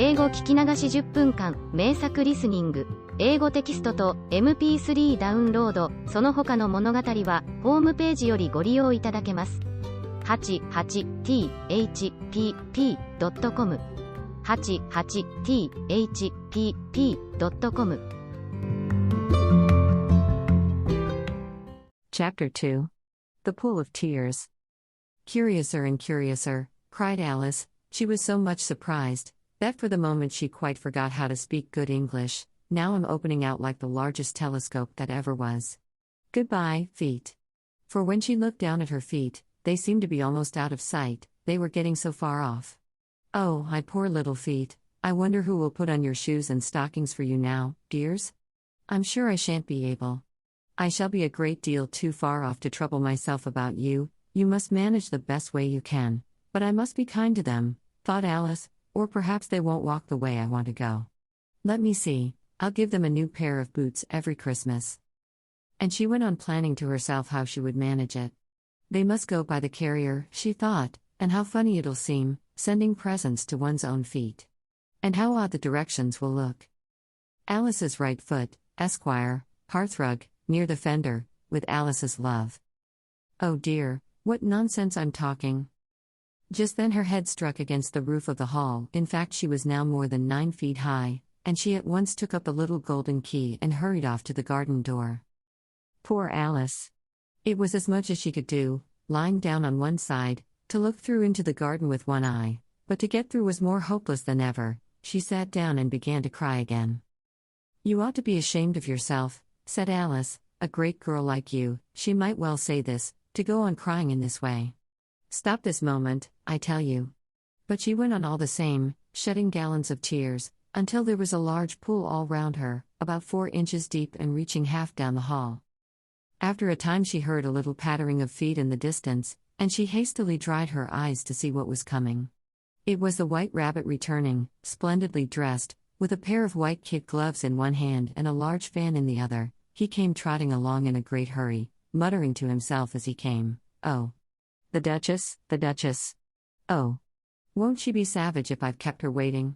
英語聞き流し10分間、名作リスニング、英語テキストと MP3 ダウンロード、その他の物語は、ホームページよりご利用いただけます。88thpp.com 88thpp.com Chapter 2. The Pool of Tears. Curiouser and curiouser, cried Alice. She was so much surprised that for the moment she quite forgot how to speak good English. Now I'm opening out like the largest telescope that ever was. Goodbye, feet. For when she looked down at her feet, they seemed to be almost out of sight, they were getting so far off. Oh, my poor little feet, I wonder who will put on your shoes and stockings for you now, dears? I'm sure I shan't be able. I shall be a great deal too far off to trouble myself about you. You must manage the best way you can, but I must be kind to them, thought Alice, or perhaps they won't walk the way I want to go. Let me see, I'll give them a new pair of boots every Christmas. And she went on planning to herself how she would manage it. They must go by the carrier, she thought, and how funny it'll seem, sending presents to one's own feet. And how odd the directions will look. Alice's right foot, Esquire, hearthrug, near the fender, with Alice's love. Oh dear, what nonsense I'm talking. Just then her head struck against the roof of the hall. In fact, she was now more than 9 feet high, and she at once took up the little golden key and hurried off to the garden door. Poor Alice! It was as much as she could do, lying down on one side, to look through into the garden with one eye, but to get through was more hopeless than ever. She sat down and began to cry again. You ought to be ashamed of yourself, said Alice, a great girl like you, she might well say this, to go on crying in this way. Stop this moment, I tell you. But she went on all the same, shedding gallons of tears, until there was a large pool all round her, about 4 inches deep and reaching half down the hall. After a time she heard a little pattering of feet in the distance, and she hastily dried her eyes to see what was coming. It was the White Rabbit returning, splendidly dressed, with a pair of white kid gloves in one hand and a large fan in the other. He came trotting along in a great hurry, muttering to himself as he came, "Oh, the Duchess, the Duchess. Oh, won't she be savage if I've kept her waiting?"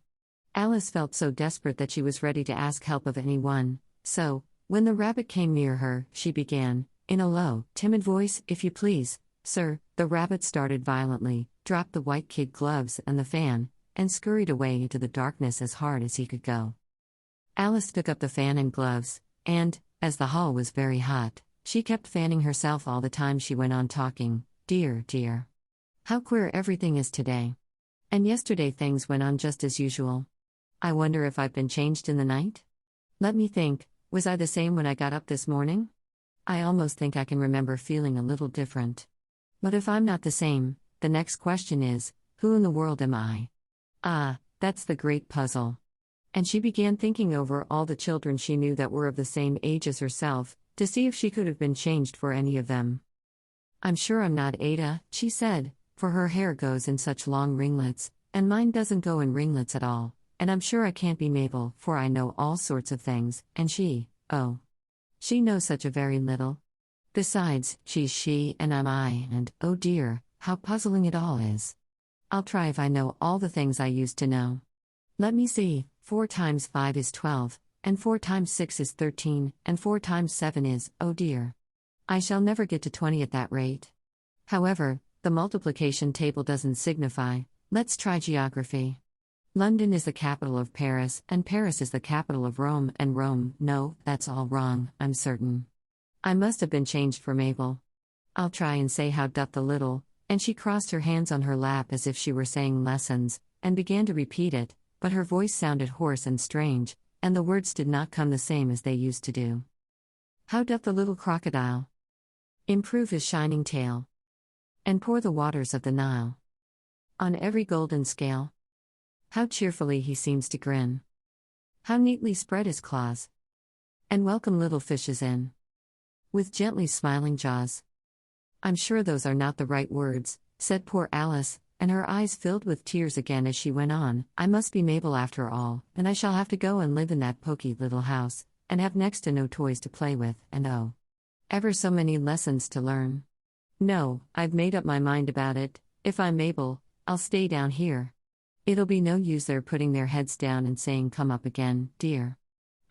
Alice felt so desperate that she was ready to ask help of anyone, so, when the rabbit came near her, she began, in a low, timid voice, "If you please, sir." The rabbit started violently, dropped the white kid gloves and the fan, and scurried away into the darkness as hard as he could go. Alice took up the fan and gloves, and, as the hall was very hot, she kept fanning herself all the time she went on talking. Dear, dear. How queer everything is today. And yesterday things went on just as usual. I wonder if I've been changed in the night? Let me think, was I the same when I got up this morning? I almost think I can remember feeling a little different. But if I'm not the same, the next question is, who in the world am I? Ah, that's the great puzzle. And she began thinking over all the children she knew that were of the same age as herself, to see if she could have been changed for any of them. I'm sure I'm not Ada, she said, for her hair goes in such long ringlets, and mine doesn't go in ringlets at all, and I'm sure I can't be Mabel, for I know all sorts of things, and she knows such a very little. Besides, she's she and I'm I, and, oh dear, how puzzling it all is. I'll try if I know all the things I used to know. Let me see, 4 times 5 is 12, and 4 times 6 is 13, and 4 times 7 is, oh dear. I shall never get to 20 at that rate. However, the multiplication table doesn't signify. Let's try geography. London is the capital of Paris, and Paris is the capital of Rome, and Rome, no, that's all wrong, I'm certain. I must have been changed for Mabel. I'll try and say how doth the little, and she crossed her hands on her lap as if she were saying lessons, and began to repeat it, but her voice sounded hoarse and strange, and the words did not come the same as they used to do. How doth the little crocodile improve his shining tail, and pour the waters of the Nile on every golden scale? How cheerfully he seems to grin, how neatly spread his claws, and welcome little fishes in, with gently smiling jaws. I'm sure those are not the right words, said poor Alice, and her eyes filled with tears again as she went on. I must be Mabel after all, and I shall have to go and live in that poky little house, and have next to no toys to play with, and oh, ever so many lessons to learn. No, I've made up my mind about it. If I'm Mabel, I'll stay down here. It'll be no use their putting their heads down and saying, "Come up again, dear."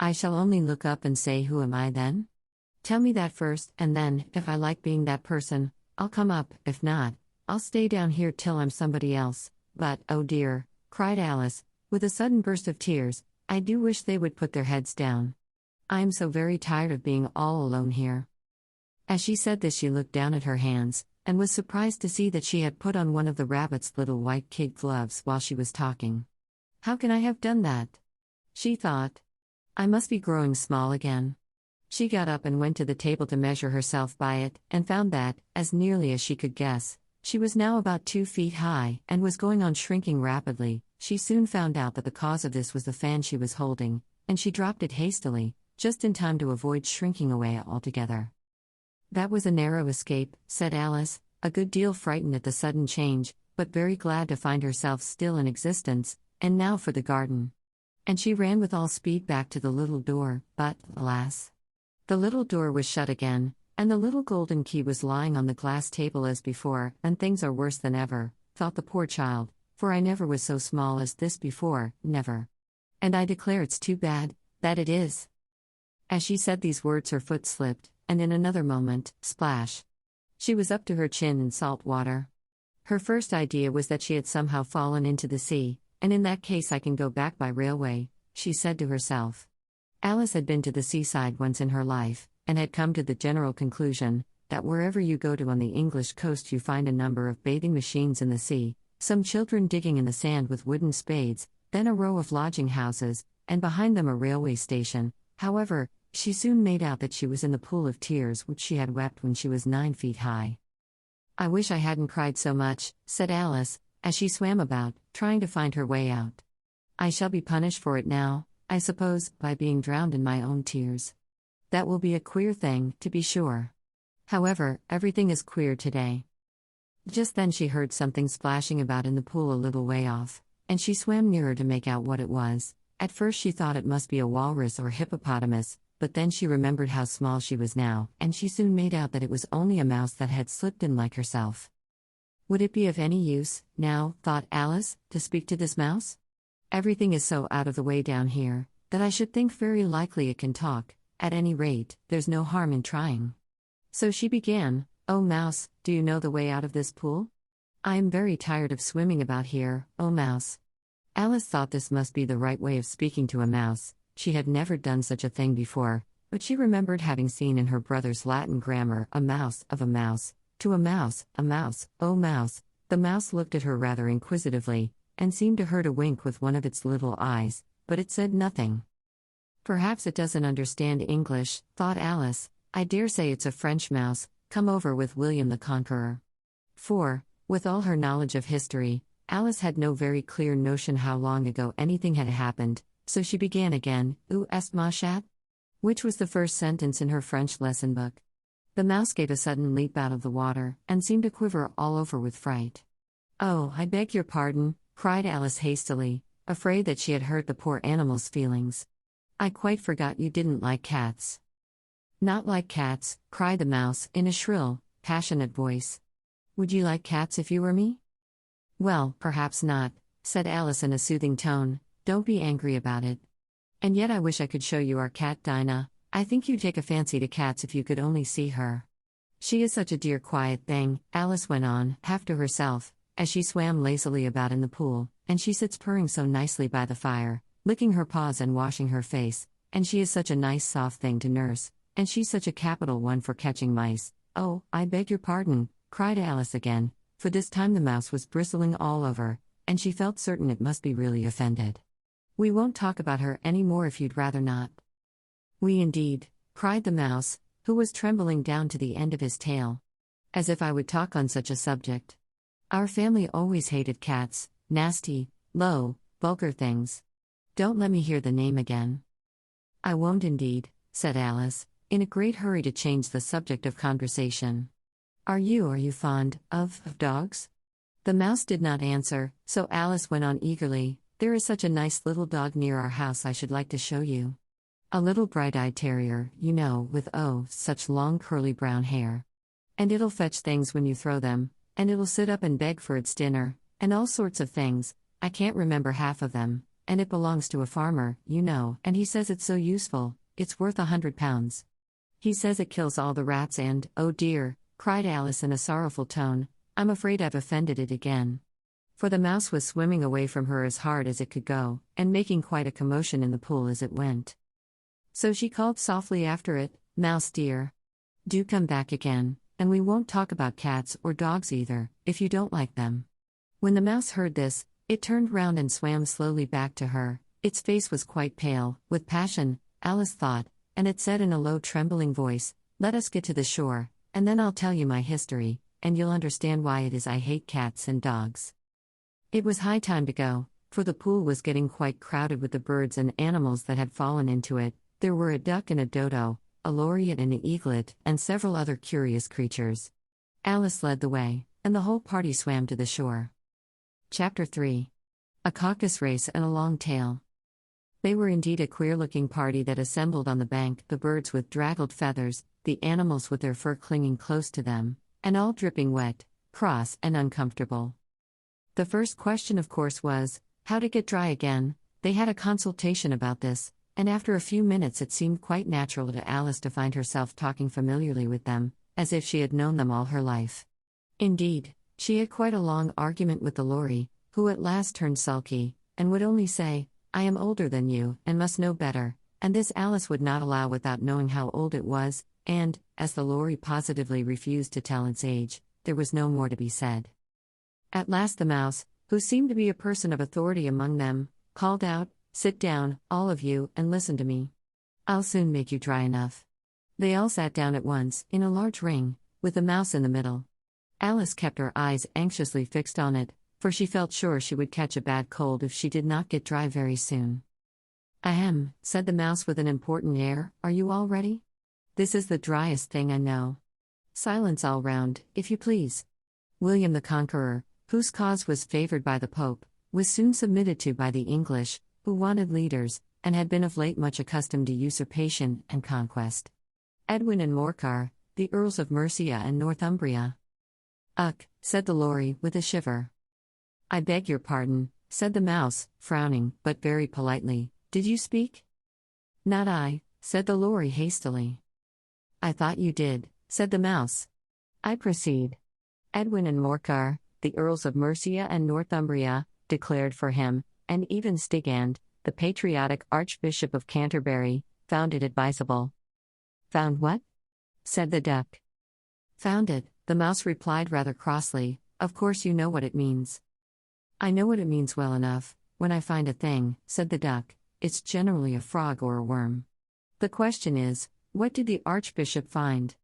I shall only look up and say, "Who am I then?" Tell me that first, and then, if I like being that person, I'll come up, if not, I'll stay down here till I'm somebody else. But, oh dear, cried Alice, with a sudden burst of tears, I do wish they would put their heads down. I am so very tired of being all alone here. As she said this, she looked down at her hands, and was surprised to see that she had put on one of the rabbit's little white kid gloves while she was talking. How can I have done that? She thought. I must be growing small again. She got up and went to the table to measure herself by it, and found that, as nearly as she could guess, she was now about 2 feet high, and was going on shrinking rapidly. She soon found out that the cause of this was the fan she was holding, and she dropped it hastily, just in time to avoid shrinking away altogether. That was a narrow escape, said Alice, a good deal frightened at the sudden change, but very glad to find herself still in existence, and now for the garden. And she ran with all speed back to the little door, but, alas! The little door was shut again, and the little golden key was lying on the glass table as before, and things are worse than ever, thought the poor child, for I never was so small as this before, never. And I declare it's too bad, that it is. As she said these words, her foot slipped, and in another moment, splash! She was up to her chin in salt water. Her first idea was that she had somehow fallen into the sea, and in that case I can go back by railway, she said to herself. Alice had been to the seaside once in her life, and had come to the general conclusion that wherever you go to on the English coast you find a number of bathing machines in the sea, some children digging in the sand with wooden spades, then a row of lodging houses, and behind them a railway station. However, she soon made out that she was in the pool of tears which she had wept when she was 9 feet high. I wish I hadn't cried so much, said Alice, as she swam about, trying to find her way out. I shall be punished for it now, I suppose, by being drowned in my own tears. That will be a queer thing, to be sure. However, everything is queer today. Just then she heard something splashing about in the pool a little way off, and she swam nearer to make out what it was. At first she thought it must be a walrus or hippopotamus, but then she remembered how small she was now, and she soon made out that it was only a mouse that had slipped in like herself. Would it be of any use, now, thought Alice, to speak to this mouse? Everything is so out of the way down here, that I should think very likely it can talk. At any rate, there's no harm in trying. So she began, "Oh mouse, do you know the way out of this pool? I am very tired of swimming about here, oh mouse." Alice thought this must be the right way of speaking to a mouse. She had never done such a thing before, but she remembered having seen in her brother's Latin grammar a mouse of a mouse, to a mouse, oh mouse. The mouse looked at her rather inquisitively, and seemed to her to wink with one of its little eyes, but it said nothing. Perhaps it doesn't understand English, thought Alice. I dare say it's a French mouse, come over with William the Conqueror. For, with all her knowledge of history, Alice had no very clear notion how long ago anything had happened, so she began again, "Où est ma chat?" which was the first sentence in her French lesson book. The mouse gave a sudden leap out of the water, and seemed to quiver all over with fright. "Oh, I beg your pardon," cried Alice hastily, afraid that she had hurt the poor animal's feelings. "I quite forgot you didn't like cats." "Not like cats," cried the mouse, in a shrill, passionate voice. "Would you like cats if you were me?" "Well, perhaps not," said Alice in a soothing tone. "Don't be angry about it. And yet I wish I could show you our cat Dinah. I think you'd take a fancy to cats if you could only see her. She is such a dear quiet thing," Alice went on, half to herself, as she swam lazily about in the pool, "and she sits purring so nicely by the fire, licking her paws and washing her face, and she is such a nice soft thing to nurse, and she's such a capital one for catching mice." "Oh, I beg your pardon," cried Alice again, for this time the mouse was bristling all over, and she felt certain it must be really offended. "We won't talk about her any more if you'd rather not." "We indeed," cried the mouse, who was trembling down to the end of his tail. "As if I would talk on such a subject. Our family always hated cats, nasty, low, vulgar things. Don't let me hear the name again." "I won't indeed," said Alice, in a great hurry to change the subject of conversation. Are you fond of dogs?" The mouse did not answer, so Alice went on eagerly, "There is such a nice little dog near our house I should like to show you. A little bright-eyed terrier, you know, with such long curly brown hair. And it'll fetch things when you throw them, and it'll sit up and beg for its dinner, and all sorts of things, I can't remember half of them, and it belongs to a farmer, you know, and he says it's so useful, it's worth £100. He says it kills all the rats and, oh dear, cried Alice in a sorrowful tone, I'm afraid I've offended it again. For the mouse was swimming away from her as hard as it could go, and making quite a commotion in the pool as it went. So she called softly after it, Mouse dear. Do come back again, and we won't talk about cats or dogs either, if you don't like them. When the mouse heard this, it turned round and swam slowly back to her. Its face was quite pale, with passion, Alice thought, and it said in a low trembling voice, Let us get to the shore, and then I'll tell you my history, and you'll understand why it is I hate cats and dogs. It was high time to go, for the pool was getting quite crowded with the birds and animals that had fallen into it. There were a duck and a dodo, a loriot and an eaglet, and several other curious creatures. Alice led the way, and the whole party swam to the shore. Chapter 3. A Caucus Race and a Long Tail. They were indeed a queer-looking party that assembled on the bank, the birds with draggled feathers, the animals with their fur clinging close to them, and all dripping wet, cross, and uncomfortable. The first question, of course, was, how to get dry again. They had a consultation about this, and after a few minutes it seemed quite natural to Alice to find herself talking familiarly with them, as if she had known them all her life. Indeed, she had quite a long argument with the lorry, who at last turned sulky, and would only say, I am older than you, and must know better, and this Alice would not allow without knowing how old it was, and, as the lorry positively refused to tell its age, there was no more to be said. At last the mouse, who seemed to be a person of authority among them, called out, Sit down, all of you, and listen to me. I'll soon make you dry enough. They all sat down at once, in a large ring, with the mouse in the middle. Alice kept her eyes anxiously fixed on it, for she felt sure she would catch a bad cold if she did not get dry very soon. Ahem, said the mouse with an important air, are you all ready? This is the driest thing I know. Silence all round, if you please. William the Conqueror, whose cause was favored by the Pope, was soon submitted to by the English, who wanted leaders, and had been of late much accustomed to usurpation and conquest. Edwin and Morcar, the Earls of Mercia and Northumbria. Ugh, said the lorry, with a shiver. I beg your pardon, said the mouse, frowning, but very politely. Did you speak? Not I, said the lorry hastily. I thought you did, said the mouse. I proceed. Edwin and Morcar, the Earls of Mercia and Northumbria, declared for him, and even Stigand, the patriotic Archbishop of Canterbury, found it advisable. Found what? Said the duck. Found it, the mouse replied rather crossly, of course you know what it means. I know what it means well enough. When I find a thing, said the duck, it's generally a frog or a worm. The question is, what did the Archbishop find?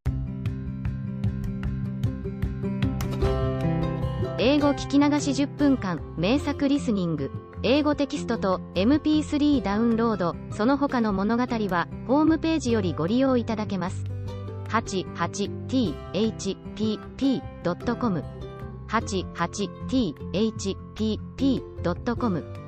英語聞き流し10分間、名作リスニング。英語テキストと MP3 ダウンロード、その他の物語は、ホームページよりご利用いただけます。88thpp.com 88thpp.com